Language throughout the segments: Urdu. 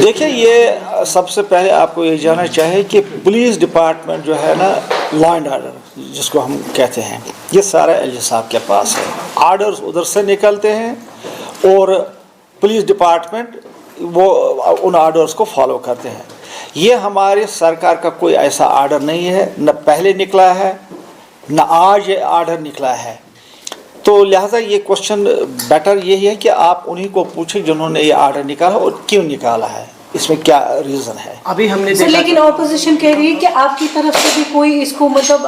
دیکھیں یہ سب سے پہلے آپ کو یہ جاننا چاہیے کہ پولیس ڈپارٹمنٹ جو ہے نا لا اینڈ آرڈر جس کو ہم کہتے ہیں یہ سارا ایل جی صاحب کے پاس ہے. آرڈرز ادھر سے نکلتے ہیں اور پولیس ڈپارٹمنٹ وہ ان آرڈرز کو فالو کرتے ہیں. یہ ہماری سرکار کا کوئی ایسا آرڈر نہیں ہے، نہ پہلے نکلا ہے نہ آج یہ آرڈر نکلا ہے. تو لہٰذا یہ کوشچن بیٹر یہی ہے کہ آپ انہی کو پوچھیں جنہوں نے یہ آرڈر نکالا اور کیوں نکالا ہے، اس میں کیا ریزن ہے. ابھی ہم نے دیکھا لیکن اپوزیشن کہہ رہی ہے کہ آپ کی طرف سے بھی کوئی اس کو مطلب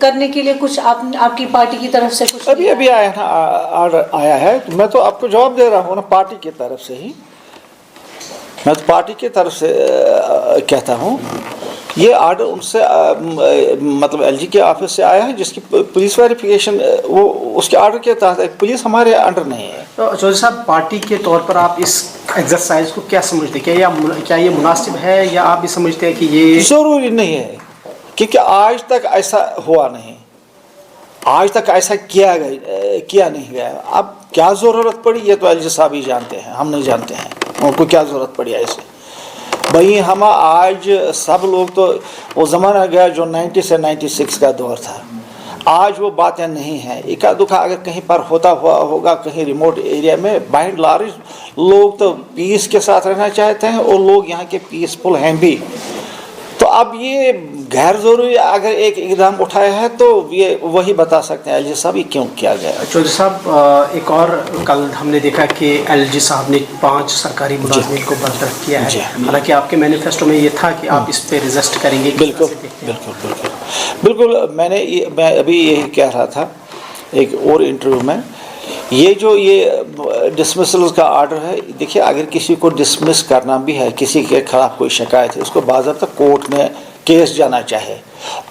کرنے کے لیے کچھ آپ کی پارٹی کی طرف سے کچھ ابھی آیا نا آرڈر آیا ہے. میں تو آپ کو جواب دے رہا ہوں نا پارٹی کی طرف سے ہی، میں تو پارٹی کی طرف سے کہتا ہوں. یہ آرڈر ان سے مطلب ایل جی کے آفس سے آیا ہے جس کی پولیس ویریفیکیشن وہ اس کے آرڈر کے تحت ہے. پولیس ہمارے انڈر نہیں ہے. تو چودھری صاحب پارٹی کے طور پر آپ اس ایکسرسائز کو کیا سمجھتے ہیں؟ کیا یہ مناسب ہے یا آپ بھی سمجھتے ہیں کہ یہ ضروری نہیں ہے؟ کیونکہ آج تک ایسا ہوا نہیں، آج تک ایسا کیا نہیں گیا. اب کیا ضرورت پڑی یہ تو ایل جی صاحب ہی جانتے ہیں، ہم نہیں جانتے ہیں ان کو کیا ضرورت پڑی ایسے. بھائی ہم آج سب لوگ تو وہ زمانہ گیا جو 90 سے 96 کا دور تھا. آج وہ باتیں نہیں ہیں. اکا دکھا اگر کہیں پر ہوتا ہوا ہوگا کہیں ریموٹ ایریا میں، بائی اینڈ لارج لوگ تو پیس کے ساتھ رہنا چاہتے ہیں اور لوگ یہاں کے پیسفل ہیں بھی. تو اب یہ غیر ضروری اگر ایک اقدام اٹھایا ہے تو یہ وہی بتا سکتے ہیں ایل جی صاحب یہ کیوں کیا گیا. چودھری صاحب ایک اور کل ہم نے دیکھا کہ ایل جی صاحب نے 5 سرکاری ملازمین کو برطرف کیا ہے. حالانکہ آپ کے مینیفیسٹو میں یہ تھا کہ آپ اس پہ ریزسٹ کریں گے. بالکل میں ابھی یہی کہہ رہا تھا ایک اور انٹرویو میں. یہ ڈسمسل کا آرڈر ہے. دیکھیے اگر کسی کو ڈسمس کرنا بھی ہے، کسی کے خلاف کوئی شکایت ہے، اس کو باضابطہ کورٹ میں کیس جانا چاہے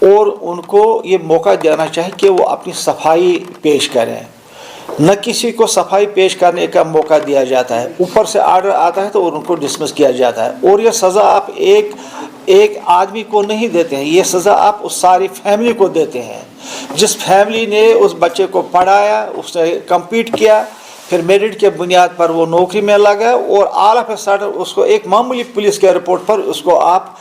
اور ان کو یہ موقع دینا چاہے کہ وہ اپنی صفائی پیش کریں. نہ کسی کو صفائی پیش کرنے کا موقع دیا جاتا ہے، اوپر سے آرڈر آتا ہے تو ان کو ڈسمس کیا جاتا ہے. اور یہ سزا آپ ایک آدمی کو نہیں دیتے ہیں، یہ سزا آپ اس ساری فیملی کو دیتے ہیں. جس فیملی نے اس بچے کو پڑھایا، اس نے کمپیٹ کیا، پھر میرٹ کے بنیاد پر وہ نوکری میں لگا اور آل آف اے سڈن اس کو ایک معمولی پولیس کے رپورٹ پر اس کو آپ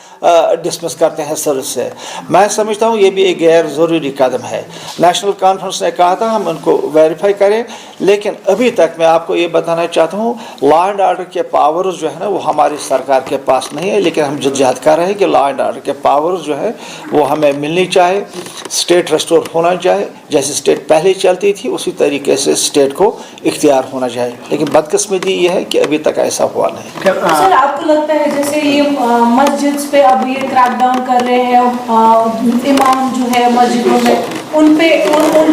ڈسمس کرتے ہیں سروس سے. میں سمجھتا ہوں یہ بھی ایک غیر ضروری قدم ہے. نیشنل کانفرنس نے کہا تھا ہم ان کو ویریفائی کریں، لیکن ابھی تک میں آپ کو یہ بتانا چاہتا ہوں لا اینڈ آرڈر کے پاورز جو ہے نا وہ ہماری سرکار کے پاس نہیں ہے. لیکن ہم جدوجہد کر رہے ہیں کہ لا اینڈ آرڈر کے پاورز جو ہے وہ ہمیں ملنی چاہے. اسٹیٹ ریسٹور ہونا چاہے، جیسے اسٹیٹ پہلے چلتی تھی اسی طریقے سے اسٹیٹ کو اختیار ہونا چاہیے. لیکن بدقسمتی یہ ہے کہ ابھی تک ایسا ہوا نہیں. سر آپ کو لگتا ہے جیسے یہ مسجد پہ اب یہ کریک ڈاؤن کر رہے ہیں، امام جو ہے مسجدوں میں ان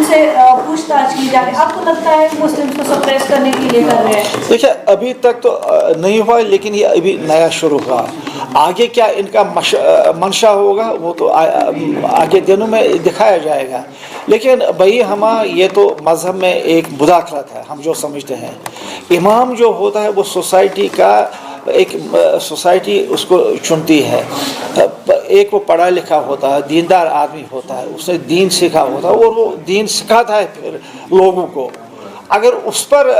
سے پوچھ تاچھ کی جا رہی ہے، آپ کو لگتا ہے مسلم کو سپریس کرنے کے لیے کر رہے ہیں؟ دیکھیے ابھی تک تو نہیں ہوا، لیکن یہ ابھی نیا شروع ہوا. آگے کیا ان کا منشا ہوگا وہ تو آگے دنوں میں دکھایا جائے گا. لیکن بھائی یہ تو مذہب میں ایک مداخلت ہے. ہم جو سمجھتے ہیں امام جو ہوتا ہے وہ سوسائٹی کا ایک سوسائٹی اس کو چنتی ہے. ایک وہ پڑھا لکھا ہوتا ہے، دیندار آدمی ہوتا ہے، اس نے دین سیکھا ہوتا ہے اور وہ دین سکھاتا ہے پھر لوگوں کو. اگر اس پر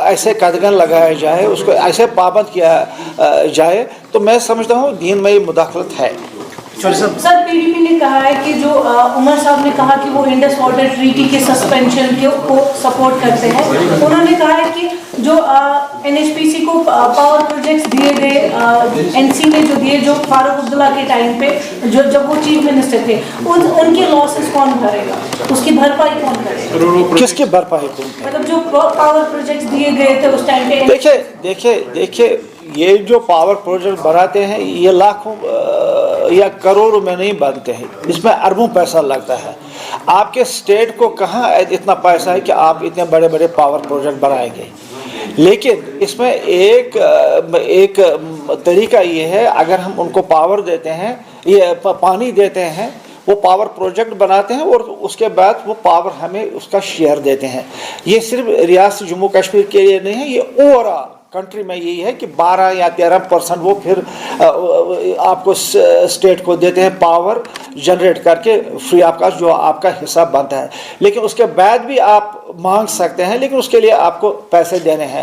ایسے قدغن لگایا جائے، اس کو ایسے پابند کیا جائے تو میں سمجھتا ہوں دین میں یہ مداخلت ہے. سر پی ڈی پی نے کہا ہے کہ جو عمر صاحب نے کہا کہ وہ انڈس واٹر ٹریٹی کے سسپینشن کو سپورٹ کرتے ہیں. انہوں نے کہا ہے کہ جو این ایچ پی سی کو پاور پروجیکٹس دیے گئے، این سی نے جو دیے جو فاروق عبداللہ کے ٹائم پہ جب وہ چیف منسٹر تھے، ان کے لاسز کون بھرے گا؟ اس کی بھرپائی کون کرے گا؟ کس کی بھرپائی کون؟ مطلب جو پاور پروجیکٹس دیے گئے تھے اس ٹائم پہ. دیکھیے یہ جو پاور پروجیکٹ بناتے ہیں یہ لاکھوں یا کروڑوں میں نہیں بنتے ہیں، اس میں اربوں پیسہ لگتا ہے. آپ کے اسٹیٹ کو کہاں اتنا پیسہ ہے کہ آپ اتنے بڑے بڑے پاور پروجیکٹ بنائیں گے؟ لیکن اس میں ایک طریقہ یہ ہے، اگر ہم ان کو پاور دیتے ہیں، یہ پانی دیتے ہیں، وہ پاور پروجیکٹ بناتے ہیں اور اس کے بعد وہ پاور ہمیں اس کا شیئر دیتے ہیں. یہ صرف ریاست جموں کشمیر کے لیے نہیں ہے، یہ اوور آل کنٹری میں یہی ہے کہ 12 یا 13% وہ پھر آپ کو اسٹیٹ کو دیتے ہیں پاور جنریٹ کر کے فری آف کاسٹ جو آپ کا حصہ بنتا ہے. لیکن اس کے بعد بھی آپ مانگ سکتے ہیں، لیکن اس کے لیے آپ کو پیسے دینے ہیں.